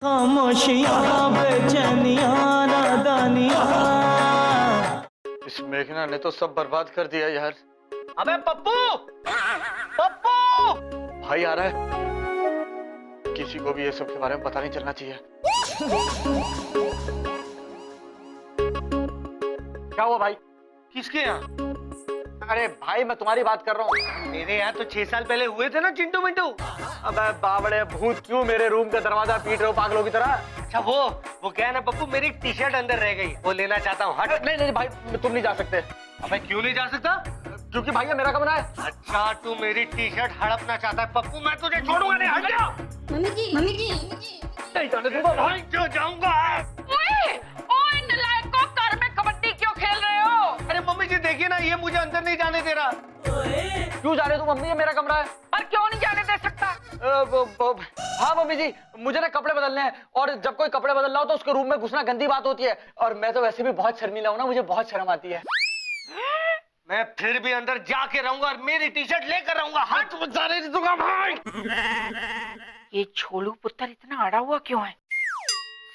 खामोशियां बेचैनियां नादानियां। इस मेघना ने तो सब बर्बाद कर दिया यार। अबे पप्पू, पप्पू! भाई आ रहा है, किसी को भी ये सब के बारे में पता नहीं चलना चाहिए। क्या हुआ भाई? किसके यहाँ? अरे भाई मैं तुम्हारी बात कर रहा हूँ। मेरे यहाँ तो 6 साल पहले हुए थे ना चिंटू मिंटू। अबे बावड़े भूत, क्यों मेरे रूम का दरवाजा पीट रहे हो पागलों की तरह? अच्छा वो क्या है ना पप्पू, मेरी एक टी शर्ट अंदर रह गई, वो लेना चाहता हूँ। हट। नहीं नहीं भाई, तुम नहीं जा सकते। अबे क्यों नहीं जा सकता? क्योंकि भाई ये मेरा कमरा है। अच्छा तू मेरी टी शर्ट हड़पना चाहता है पप्पू, मैं तुझे छोड़ूंगा नहीं। हट जा। मम्मी जी नहीं जाने दूंगा भाई। क्यों जाऊंगा? ओए नलायक को, घर में कबड्डी क्यों खेल रहे हो? अरे मम्मी जी देखिए ना, ये मुझे अंदर नहीं जाने दे रहा। क्यों जा रहे हो तुम? मम्मी ये मेरा कमरा है। पर क्यों नहीं जाने दे सकता? हाँ मम्मी जी, मुझे ना कपड़े बदलने हैं, और जब कोई कपड़े बदल रहा हो तो उसके रूम में घुसना गंदी बात होती है, और मैं तो वैसे भी बहुत शर्मीला हूँ ना, मुझे बहुत शर्म आती है। मैं फिर भी अंदर जाके रहूंगा और मेरी टी शर्ट लेकर रहूंगा। हट, जाने नहीं दूंगा भाई। ये छोलू पुत्र इतना अड़ा हुआ क्यों है?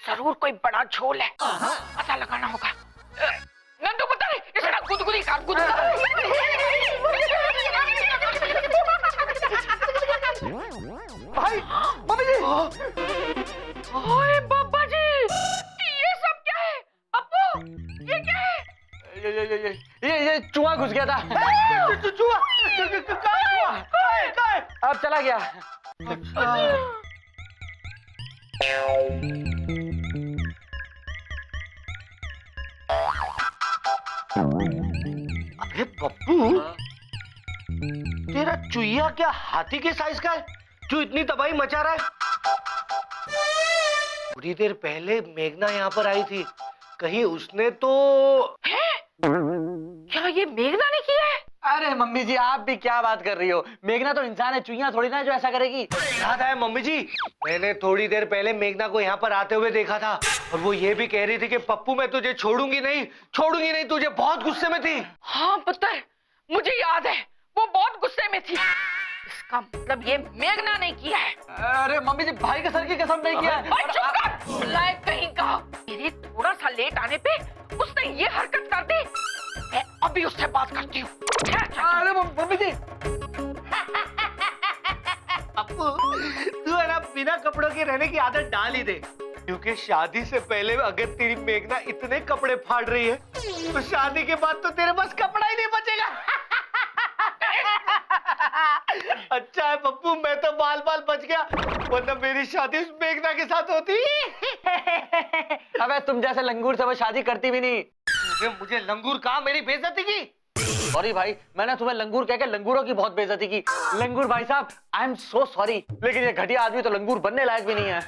जरूर कोई बड़ा झोल है, पता लगाना होगा। नंदू पुत्र इसने गुदगुदी कर भाई मम्मी जी। ओए बाबा जी, ये सब क्या है? अप्पू ये क्या है? ये चूहा घुस गया था। चूहा? अब चला गया। अरे पप्पू, तेरा चुईया क्या हाथी के साइज का है जो इतनी तबाही मचा रहा है? थोड़ी देर पहले मेघना यहाँ पर आई थी, कहीं उसने तो क्या ये मेघना ने किया है? अरे मम्मी जी आप भी क्या बात कर रही हो? मेघना तो इंसान है, चुईया थोड़ी ना है जो ऐसा करेगी। याद है मम्मी जी, मैंने थोड़ी देर पहले मेघना को यहाँ पर आते हुए देखा था, और वो ये भी कह रही थी कि पप्पू मैं तुझे छोड़ूंगी नहीं, तुझे बहुत गुस्से में थी। हाँ पुत्र, मुझे याद है, वो बहुत गुस्से में थी। इसका मतलब ये मेघना ने किया है। अरे मम्मी जी भाई के सर की कसम नहीं किया है। ओए चुप कर, लायक कहीं का। मेरे थोड़ा सा लेट आने पे उसने ये हरकत कर दी। मैं अभी उससे बात करती हूँ। अरे मम्मी जी। पप्पू तू है ना बिना कपड़ों के रहने की आदत डाल ही दे, क्योंकि शादी से पहले अगर तेरी मेघना इतने कपड़े फाड़ रही है तो शादी के बाद तो तेरे पास कपड़ा ही नहीं बचेगा। अच्छा है पप्पू, मैं तो बाल बाल बच गया, वरना मेरी शादी उस मेघना के साथ होती। अबे तुम जैसे लंगूर से वो शादी करती भी नहीं। मुझे लंगूर कहा, मेरी बेइज्जती की। सॉरी भाई, मैंने तुम्हें लंगूर कह के लंगूरों की बहुत बेइज्जती की। लंगूर भाई साहब आई एम सो सॉरी, लेकिन ये घटिया आदमी तो लंगूर बनने लायक भी नहीं है।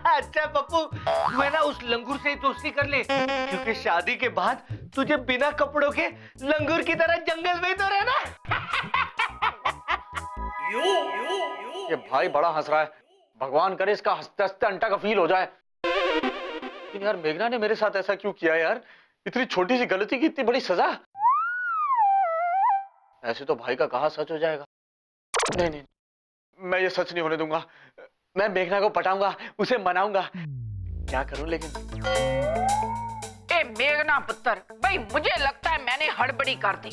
अच्छा पप्पू, तू है ना उस लंगूर से ही दोस्ती कर ले, क्योंकि शादी के बाद तुझे बिना कपड़ों के लंगूर की तरह जंगल में ही तो रहना। ये भाई बड़ा हंस रहा है, भगवान करे इसका हंसते हंसते अंटा का फील हो जाए। लेकिन यार मेघना ने मेरे साथ ऐसा क्यों किया यार? इतनी छोटी सी गलती की इतनी बड़ी सजा। ऐसे तो भाई का कहा सच हो जाएगा। नहीं नहीं, मैं ये सच नहीं होने दूंगा। मैं मेघना को पटाऊंगा, उसे मनाऊंगा। क्या करूं लेकिन? ए मेघना पुत्र, भाई मुझे लगता है मैंने हड़बड़ी कर दी।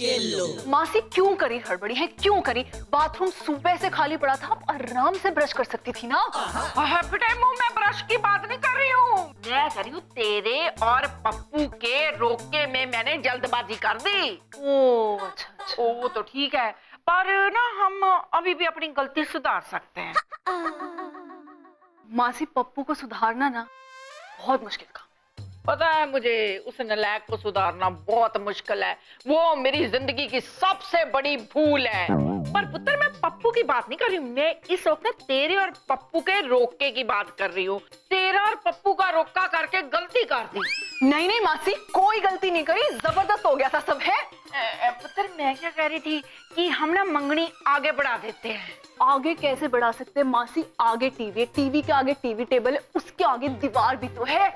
मासी क्यों करी हड़बड़ी है, क्यों करी? बाथरूम सुबह से खाली पड़ा था, आप आराम से ब्रश कर सकती थी ना। बेटे मुंह में ब्रश की बात नहीं कर रही हूँ, मैं कर रही हूँ तेरे और पप्पू के रोके में मैंने जल्दबाजी कर दी। ओह अच्छा। वो तो ठीक है, पर ना हम अभी भी अपनी गलती सुधार सकते हैं। मासी पप्पू को सुधारना ना बहुत मुश्किल काम। पता है मुझे, उस नालायक को सुधारना बहुत मुश्किल है। वो मेरी जिंदगी की सबसे बड़ी भूल है। पर पुत्र मैं पप्पू की बात नहीं कर रही हूँ, मैं इस वक्त ना तेरे और पप्पू के रोके की बात कर रही हूँ। तेरा और पप्पू का रोका करके गलती कर दी। नहीं नहीं मासी, कोई गलती नहीं करी, जबरदस्त हो गया था सब है। पुत्र मैं क्या कह रही थी कि हम ना मंगनी आगे बढ़ा देते हैं। आगे कैसे बढ़ा सकते हैं मासी? आगे टीवी है, टीवी के आगे टीवी टेबल है, उसके आगे दीवार भी तो है।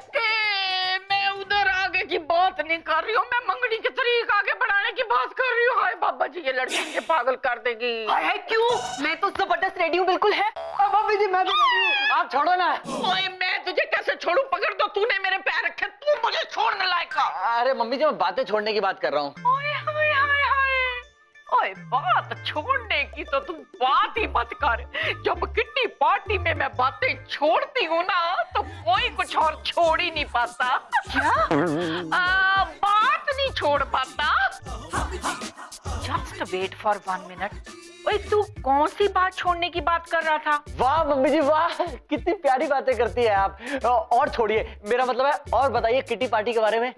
मैं उधर आगे की बात नहीं कर रही हूँ, मैं मंगनी के तरीके आगे बढ़ाने की बात कर रही हूँ। हाय बाबा जी, ये लड़की मुझे पागल कर देगी। हाय क्यों? मैं तो जबरदस्त रेडी हूँ, बिल्कुल है। मम्मी जी मैं भी रेडी हूँ, आप छोड़ो ना। ओए मैं तुझे कैसे छोड़ू? पकड़ दो, तूने मेरे पैर रखे, तू मुझे छोड़ने लायक का। अरे मम्मी जी, मैं बातें छोड़ने की बात कर रहा हूँ। ओए हाय हाय हाय, ओए बात छोड़ने की तो तुम बात ही मत कर। जब किट्टी पार्टी में मैं बातें छोड़ती हूँ ना, तो कोई कुछ और छोड़ ही नहीं पाता। क्या? बात नहीं छोड़ पाता। Just wait for 1 minute. ओए तू कौन सी बात छोड़ने की बात कर रहा था? वाह मम्मी जी वाह, कितनी प्यारी बातें करती है आप। और छोड़िए, मेरा मतलब है और बताइए किट्टी पार्टी के बारे में।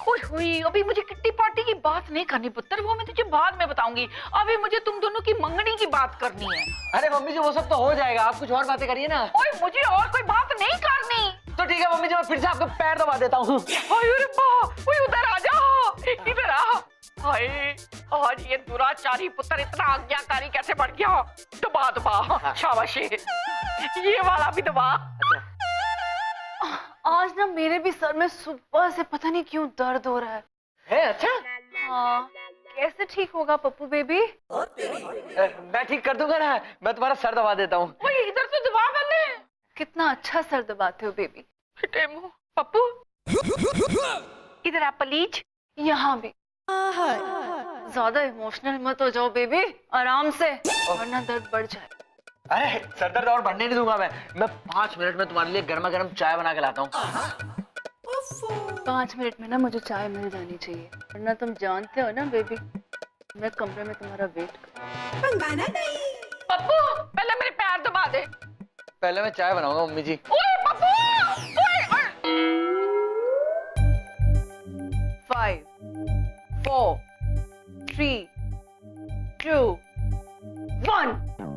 ओए हुई, अभी मुझे किट्टी पार्टी की बात नहीं करनी पुत्र, वो मैं तुझे बाद में बताऊंगी। अभी मुझे तुम दोनों की मंगनी की बात करनी है। अरे मम्मी जी वो सब तो हो जाएगा, आप कुछ और बातें करिए ना। ओए मुझे और कोई बात नहीं करनी। तो ठीक है मम्मी जी, मैं फिर से आपका पैर दबा देता हूँ। अरे ओए उधर आ जा, इधर आ। हाय, आज ये दुराचारी पुत्र इतना आज्ञाकारी कैसे बढ़ गया? दबा दबा, शाबाश, ये वाला भी दबा। आज ना मेरे भी सर में सुबह से पता नहीं क्यों दर्द हो रहा है। अच्छा, हाँ, कैसे ठीक होगा पप्पू बेबी? मैं ठीक कर दूंगा ना, मैं तुम्हारा सर दबा देता हूँ। ओए इधर से दबा बने। कितना अच्छा सर दबाते हो बेबी। फिटे मुंह पप्पू, इधर आ प्लीज। यहाँ भी। ज्यादा इमोशनल मत हो जाओ बेबी, आराम से, वरना दर्द बढ़ जाए। अरे सर दर्द और बढ़ने नहीं दूंगा मैं 5 मिनट में तुम्हारे लिए गर्मा गर्म चाय बना के लाता हूँ। 5 मिनट में ना मुझे चाय मिल जानी चाहिए, वरना तुम जानते हो ना बेबी, मैं कमरे में तुम्हारा वेट कर। पप्पू पहले मेरे पैर दबा दे। पहले मैं चाय बनाऊंगा मम्मी जी। ओए पप्पू, ओए 5 4 3 2 1।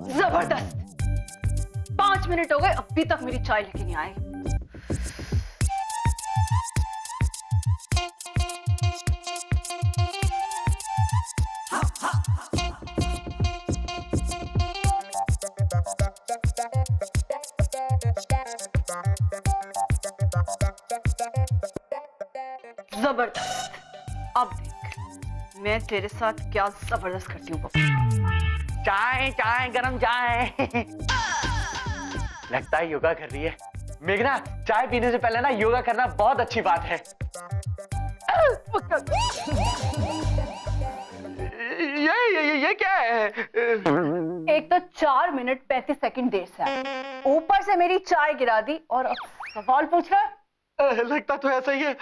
जबरदस्त। 5 मिनट हो गए, अभी तक मेरी चाय लेके नहीं आए। जबरदस्त। अब देख मैं तेरे साथ क्या जबरदस्त करती हूँ पप्पू। चाय चाय गरम चाय। लगता है योगा कर रही है मेघना। चाय पीने से पहले ना योगा करना बहुत अच्छी बात है। ये क्या है? एक तो 4 मिनट 35 सेकंड देर से आया, ऊपर से मेरी चाय गिरा दी और अब सवाल पूछ रहा है। लगता तो ऐसा ही है।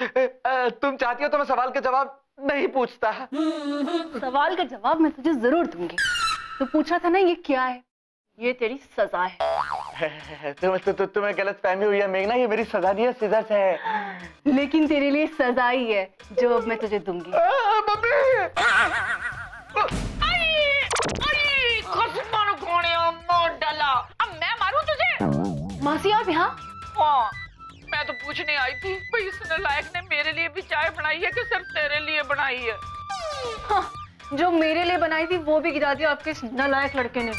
तुम चाहती हो तो मैं सवाल का जवाब नहीं पूछता। सवाल का जवाब मैं तुझे जरूर दूंगी। तो पूछा था ना ये क्या है? ये तेरी सजा है। तुम्हें गलत फहमी हुई है मेघना, ये मेरी सजा नहीं है, सिजर्स है। लेकिन तेरे लिए सजा ही है जो अब मैं तुझे दूंगी। अब मैं मारूं तुझे? मासी आप यहाँ? हाँ, मैं तो पूछने आई थी भाई इस नालायक ने मेरे लिए भी चाय बनाई है कि सिर्फ तेरे लिए बनाई है? हाँ, जो मेरे लिए बनाई थी वो भी गिरा दिया आपके इस नालायक लड़के ने।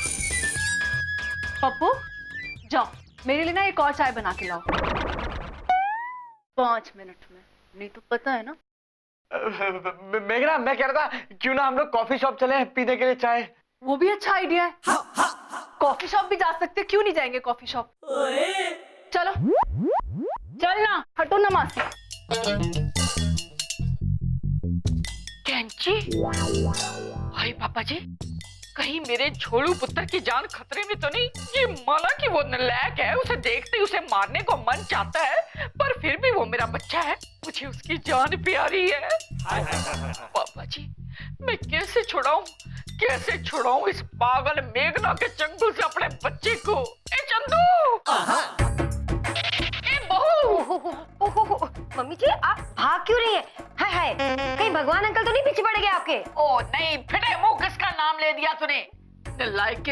पप्पू जाओ, मेरे लिए ना एक और चाय बना के लाओ 5 मिनट में, नहीं तो पता है ना। मेघना मैं कह रहा था क्यों ना हम लोग कॉफी शॉप चले पीने के लिए चाय। वो भी अच्छा आइडिया है। कॉफी शॉप भी जा सकते, क्यों नहीं जाएंगे कॉफी शॉप? चलो चल ना, हटो ना मासी। कैंची? हाय पापा जी, कहीं मेरे झोलू पुत्र की जान खतरे में तो नहीं? ये माना कि वो नालायक है, उसे देखते ही उसे मारने को मन चाहता है, पर फिर भी वो मेरा बच्चा है, मुझे उसकी जान प्यारी है। पापा जी मैं कैसे छुड़ाऊं इस पागल मेघना के चंगुल से अपने बच्चे को। ए चंदू, ए बहू। मम्मी जी आप भाग क्यों रही है? हाय हाय, कहीं भगवान अंकल तो नहीं पीछे पड़ गए आपके? ओ नहीं, फिटे मुंह, किसका नाम ले दिया तूने? नालायक,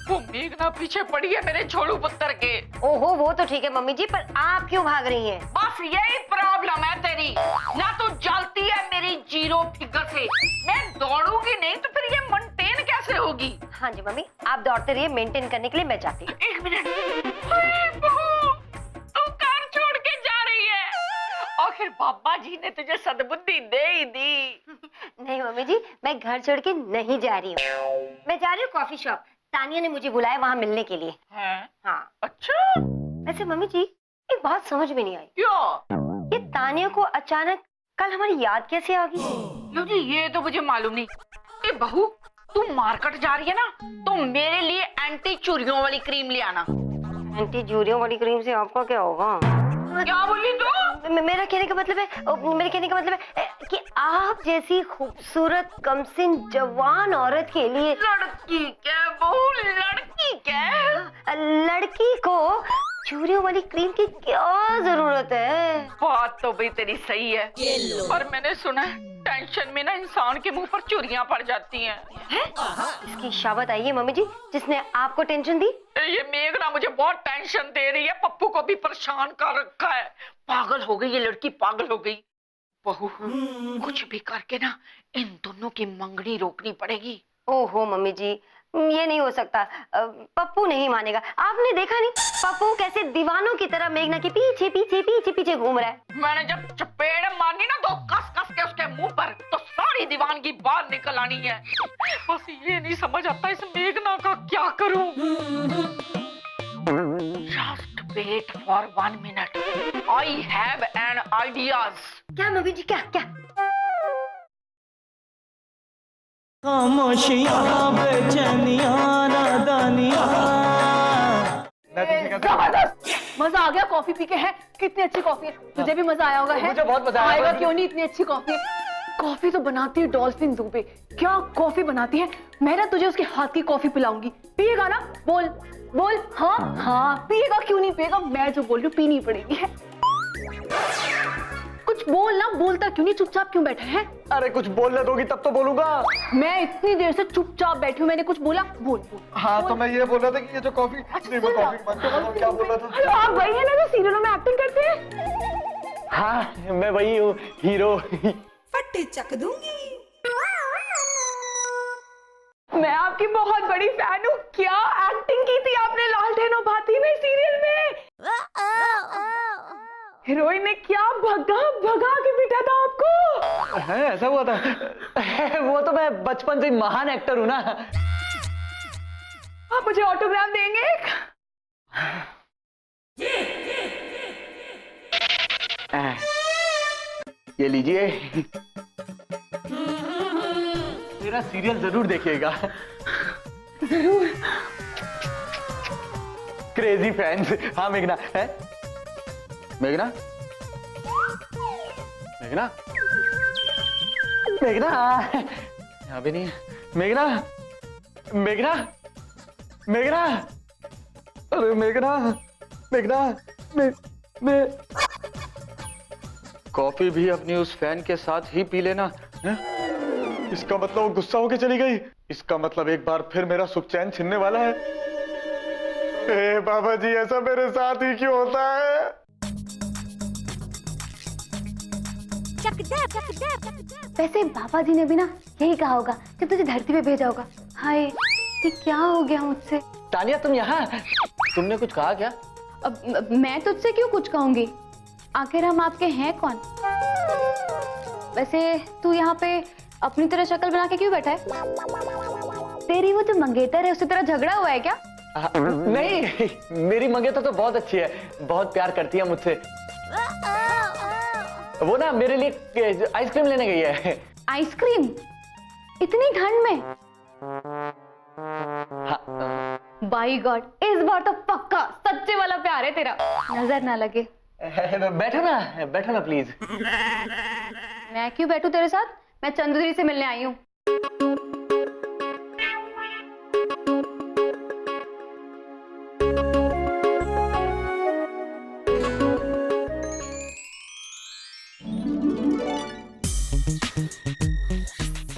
वो मेघना पीछे पड़ी है मेरे छोड़ू पुत्र के। ओहो वो तो ठीक है मम्मी जी, पर आप क्यों भाग रही हैं? बस यही प्रॉब्लम है तेरी, ना तू जलती है मेरी जीरो फिगर से। मैं दौड़ूंगी नहीं तो फिर ये मेंटेन कैसे होगी? हाँ जी मम्मी, आप दौड़ते रहिए, मेंटेन करने के लिए मैं जाती हूँ। 1 मिनट। बहू, तू कार छोड़ के जा रही है? आखिर बाबा जी ने तुझे सद्बुद्धि दे ही दी। नहीं मम्मी जी, मैं घर छोड़ के नहीं जा रही हूँ। मैं जा रही हूँ कॉफी शॉप। तानिया ने मुझे बुलाया वहाँ मिलने के लिए। हैं? हाँ। अच्छा, वैसे मम्मी जी, एक बात समझ में नहीं आई। क्यों? ये तानिया को अचानक कल हमारी याद कैसे आ गई? लो जी, ये तो मुझे मालूम नहीं। ए बहू, तू मार्केट जा रही है ना, तो मेरे लिए एंटी चूरियों वाली क्रीम ले आना। एंटी चूरियों वाली क्रीम से आपका क्या होगा? क्या बोली तू? मेरा कहने का मतलब है कि आप जैसी खूबसूरत कमसिन जवान औरत के लिए लड़की क्या बहू, लड़की क्या? लड़की को चूड़ियों वाली क्रीम की क्या जरूरत है? बात तो भाई तेरी सही है, पर मैंने सुना है टेंशन में ना इंसान के मुंह पर चुरियां पड़ जाती हैं। इसकी शाबत आई है मम्मी जी, जिसने आपको टेंशन दी? ये मेघना मुझे बहुत टेंशन दे रही है, पप्पू को भी परेशान कर रखा है। पागल हो गई ये लड़की, पागल हो गई। बहू, कुछ भी करके ना इन दोनों की मंगनी रोकनी पड़ेगी। ओहो मम्मी जी, ये नहीं हो सकता। पप्पू नहीं मानेगा। आपने देखा नहीं पप्पू कैसे दीवानों की तरह मेघना के पीछे पीछे पीछे पीछे घूम रहा है। मैंने जब चपेड़ मारनी ना तो कस कस के उसके मुंह पर, तो सारी दीवानगी बाहर निकल आनी है। बस ये नहीं समझ आता इस मेघना का क्या करूं। Just wait for 1 minute. I have an ideas. क्या मम्मी जी, क्या क्या? खामोशियाँ बेचैनियाँ नादानियाँ। जबरदस्त, मजा आ गया कॉफी पी के। है कितनी अच्छी कॉफी है, तुझे भी मजा आया होगा? है मुझे बहुत मजा आएगा, क्यों नहीं? इतनी अच्छी कॉफी है। कॉफी तो बनाती है डॉल्फिन दुबे। क्या कॉफी बनाती है! मैं ना तुझे उसके हाथ की कॉफी पिलाऊंगी। पिएगा ना? बोल बोल। हाँ हाँ, पिएगा, क्यों नहीं पिएगा? मैं जो बोल रही हूँ पीनी पड़ेगी। है कुछ बोल ना, बोलता क्यों नहीं? चुपचाप क्यों बैठा है? अरे कुछ बोलने दोगी तब तो बोलूंगा। मैं इतनी देर से चुपचाप बैठी हूँ, मैंने कुछ बोला? बोल बोल। हाँ तो मैं ये बोल रहा था कि ये जो कॉफी, नहीं मैं कॉफी बंद कर रहा हूँ, क्या बोल रहा था? हेलो, आप वही है ना जो सीरियलों में एक्टिंग करते हैं? हाँ मैं वही हूँ, हीरो। फट्टे चक दूंगी। मैं आपकी बहुत बड़ी फैन हूँ। क्या एक्टिंग की थी आपने लालटेन और बाती में सीरियल में? हीरोइन ने क्या भगा भगा के बिठा था आपको? है ऐसा हुआ था? वो तो मैं बचपन से महान एक्टर हूँ ना। आप मुझे ऑटोग्राफ देंगे एक? ये लीजिए। मेरा सीरियल जरूर देखिएगा। जरूर। Crazy fans. हाँ मेघना है? मेघना, मेघना, मेघना यहाँ भी नहीं है। मेघना, मेघना, मेघना, अरे मेघना, मेघना, मैं कॉफी भी अपनी उस फैन के साथ ही पी लेना है? इसका मतलब वो गुस्सा होके चली गई। इसका मतलब एक बार फिर मेरा सुख चैन छिनने वाला है। ए बाबा जी, ऐसा मेरे साथ ही क्यों होता है? वैसे बाबा जी ने भी ना यही कहा होगा जब तुझे धरती पे भेजा होगा। हाय, ये क्या हो गया मुझसे? तानिया तुम यहाँ? तुमने कुछ कहा क्या? अब मैं तुझसे क्यों कुछ कहूंगी? आखिर हम आपके हैं कौन? वैसे तू यहाँ पे अपनी तरह शक्ल बना के क्यों बैठा है? तेरी वो जो मंगेतर है उससे तेरा झगड़ा हुआ है क्या? नहीं, मेरी मंगेतर तो बहुत अच्छी है, बहुत प्यार करती है मुझसे। वो ना मेरे लिए आइसक्रीम लेने गई है। आइसक्रीम? इतनी ठंड में? हाँ। बाई गॉड, इस बार तो पक्का सच्चे वाला प्यार है तेरा, नजर ना लगे। बैठो ना प्लीज। मैं क्यों बैठूं तेरे साथ? मैं चंद्रधरी से मिलने आई हूँ।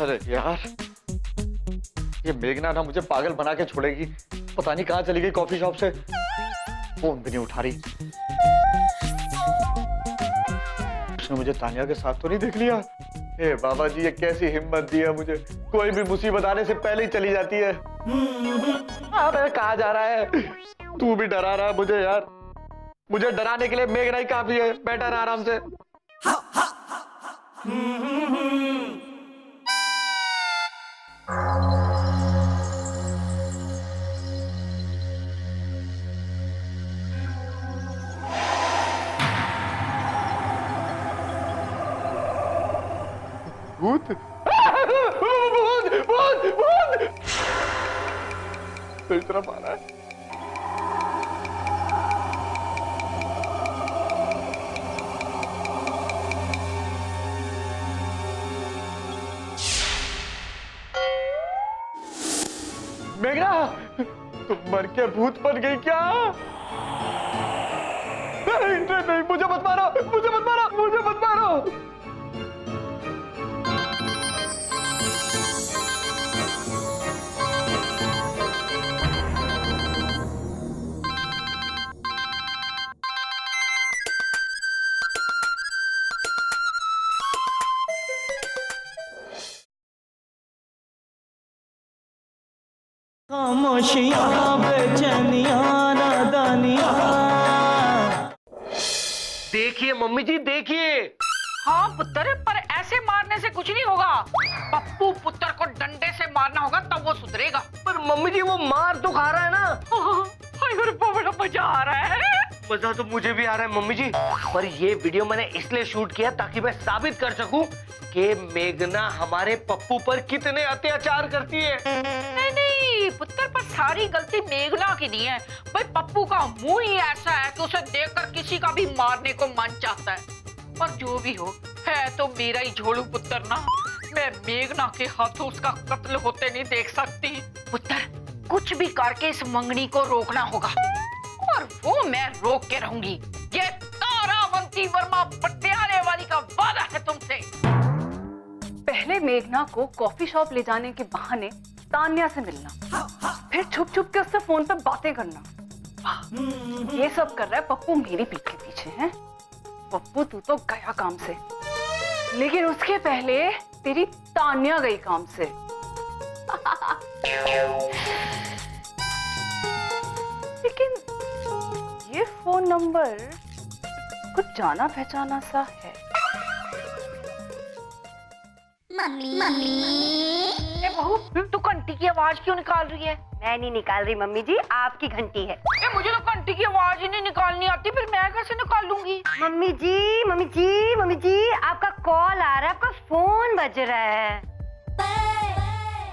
अरे यार, ये मेघना ना मुझे पागल बना के छोड़ेगी। पता नहीं कहाँ चली गई कॉफी शॉप से, फोन भी नहीं उठा रही। उसने मुझे तानिया के साथ तो नहीं देख लिया? हे बाबा जी, ये कैसी हिम्मत दी है मुझे। कोई भी मुसीबत आने से पहले ही चली जाती है। अरे कहाँ जा रहा है? तू भी डरा रहा है मुझे यार। मुझे डराने के लिए मेघना ही काफी है। बैठा रहा आराम से। भूत भूत भूत भूत तो इस तरफ आ रहा है। मेघना तुम मर के भूत बन गई क्या? नहीं नहीं नहीं, मुझे मत मारो, मुझे मत मारो, मुझे मत मारो। खामोशियां बेचैनियां नादानियां। देखिए मम्मी जी देखिए। हाँ पुत्र, पर ऐसे मारने से कुछ नहीं होगा। पप्पू पुत्र को डंडे से मारना होगा तब वो सुधरेगा। पर मम्मी जी वो मार तो खा रहा है ना। बड़ा मजा आ रहा है। मजा तो मुझे भी आ रहा है मम्मी जी, पर ये वीडियो मैंने इसलिए शूट किया ताकि मैं साबित कर सकूं कि मेघना हमारे पप्पू पर कितने अत्याचार करती है। नहीं नहीं पुत्र, पर सारी गलती मेघना की नहीं है भाई। पप्पू का मुंह ही ऐसा है कि उसे देखकर किसी का भी मारने को मन चाहता है। पर जो भी हो, है तो मेरा ही झोलू पुत्र ना। मैं मेघना के हाथों उसका कत्ल होते नहीं देख सकती। पुत्र, कुछ भी करके इस मंगनी को रोकना होगा, और वो मैं रोक के रहूंगी। ये तारावंती वर्मा पटियाले वाली का वादा है तुमसे। पहले मेघना को कॉफी शॉप ले जाने के बहाने तान्या से मिलना, फिर छुप छुप के उससे फोन पे बातें करना। वाह, ये सब कर रहा है पप्पू मेरी पीठ के पीछे है। पप्पू तू तो गया काम से, लेकिन उसके पहले तेरी तान्या गई काम से। लेकिन ये फोन नंबर कुछ जाना पहचाना सा है। ए बहू, तू घंटी की आवाज क्यों निकाल रही है? मैं नहीं निकाल रही मम्मी जी, आपकी घंटी है। ए मुझे तो घंटी की आवाज ही नहीं निकालनी आती, फिर मैं कैसे निकालूंगी? मम्मी जी मम्मी जी मम्मी जी, आपका कॉल आ रहा है, आपका फोन बज रहा है।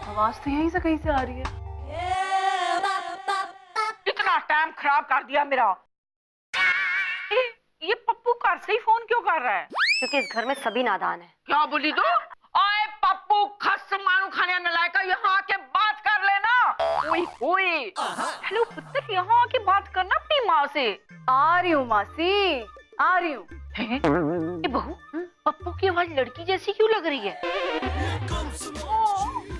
आवाज तो यहीं से कहीं से आ रही है। इतना टाइम खराब कर दिया मेरा। ये पप्पू घर से ही फोन क्यों कर रहा है? क्योंकि इस घर में सभी नादान है। क्या बोली तू? आए पप्पू खस मानू खाने नलायका, यहाँ आके बात कर लेना। ओए ओए, हेलो पुत्र, यहाँ आके बात करना अपनी माँ से। आ रही हूँ मासी, आ रही हूँ। ये बहू, पप्पू की आवाज लड़की जैसी क्यों लग रही है?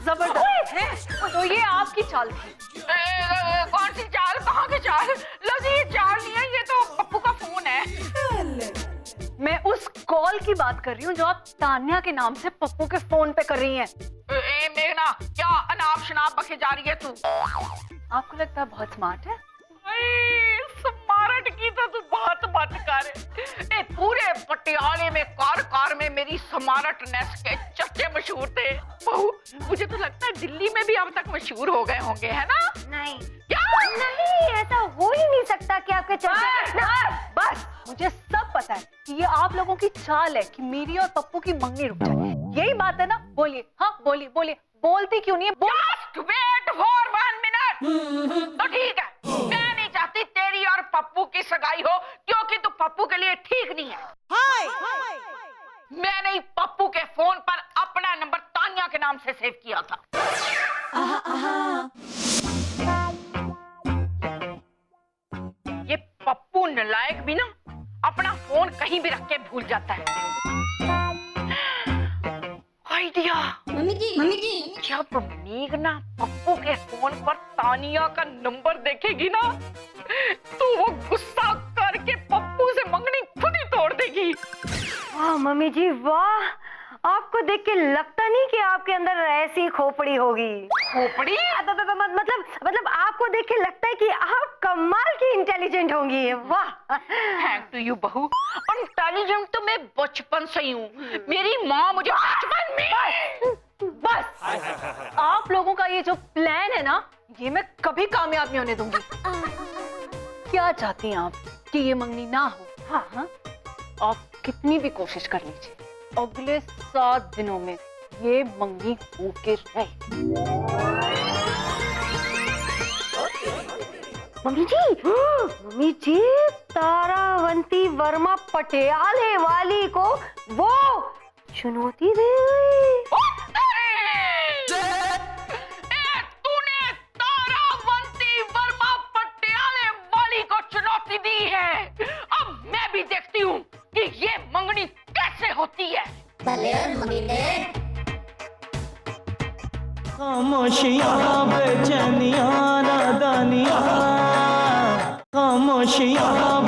जबरदस्त। तो ये आपकी चाल थी। कौन सी चाल? कहाँ की चाल? लगी ये चाल नहीं है, ये तो पप्पू का फोन है। मैं उस कॉल की बात कर रही हूँ जो आप तान्या के नाम से पप्पू के फोन पे कर रही हैं। मेघना, क्या अनाप शनाप बके जा रही है तू? आपको लगता है बहुत स्मार्ट है? स्मार्ट की तो तू बात मत कर। ए, पूरे पटियाले में कार कार में मेरी स्मार्टनेस के चर्चे मशहूर थे। बहू, मुझे तो लगता है दिल्ली में भी अब तक मशहूर हो गए होंगे, है ना? नहीं क्या? नहीं, ऐसा हो ही नहीं सकता कि आपके बस मुझे सब पता है कि ये आप लोगों की चाल है कि मेरी और पप्पू की मंगनी रुक जाए। यही बात है ना? बोलिए, हाँ बोलिए बोलिए। बोलती क्यों नहीं है? Just wait for 1 minute। तो ठीक है, मैं नहीं चाहती तेरी और पप्पू की सगाई हो, क्योंकि तू पप्पू के लिए ठीक नहीं है। मैंने ही पप्पू के फोन पर अपना नंबर तान्या के नाम से सेव किया था। ये पप्पू नलायक भी ना अपना फोन कहीं भी रख के भूल जाता है। आइडिया। मम्मी जी जब मेघना पप्पू के फोन पर तानिया का नंबर देखेगी ना, तो वो गुस्सा करके पप्पू से मंगनी खुद ही तोड़ देगी। वाह मम्मी जी वाह, आपको देख के लगता नहीं कि आपके अंदर ऐसी खोपड़ी होगी। खोपड़ी? मतलब आपको देख के लगता है कि आप कमाल की इंटेलिजेंट होंगी। वाह। थैंक टू यू बहू। इंटेलिजेंट तो मैं बचपन से ही हूँ। मेरी माँ मुझे बचपन में। बस आप लोगों का ये जो प्लान है ना, ये मैं कभी कामयाब नहीं होने दूंगी। क्या चाहती हैं आप कि ये मंगनी ना हो? हाँ हाँ, आप कितनी भी कोशिश कर लीजिए, अगले 7 दिनों में ये मंगनी होके रहे। मम्मी जी तारावंती वर्मा पटियाले वाली को वो चुनौती दे गई। तूने तारावंती वर्मा पटियाले वाली को चुनौती दी है। अब मैं भी देखती हूँ कि ये मंगनी कैसे होती है। खामोशियाँ बेचैनियाँ नादानियाँ, खामोशियाँ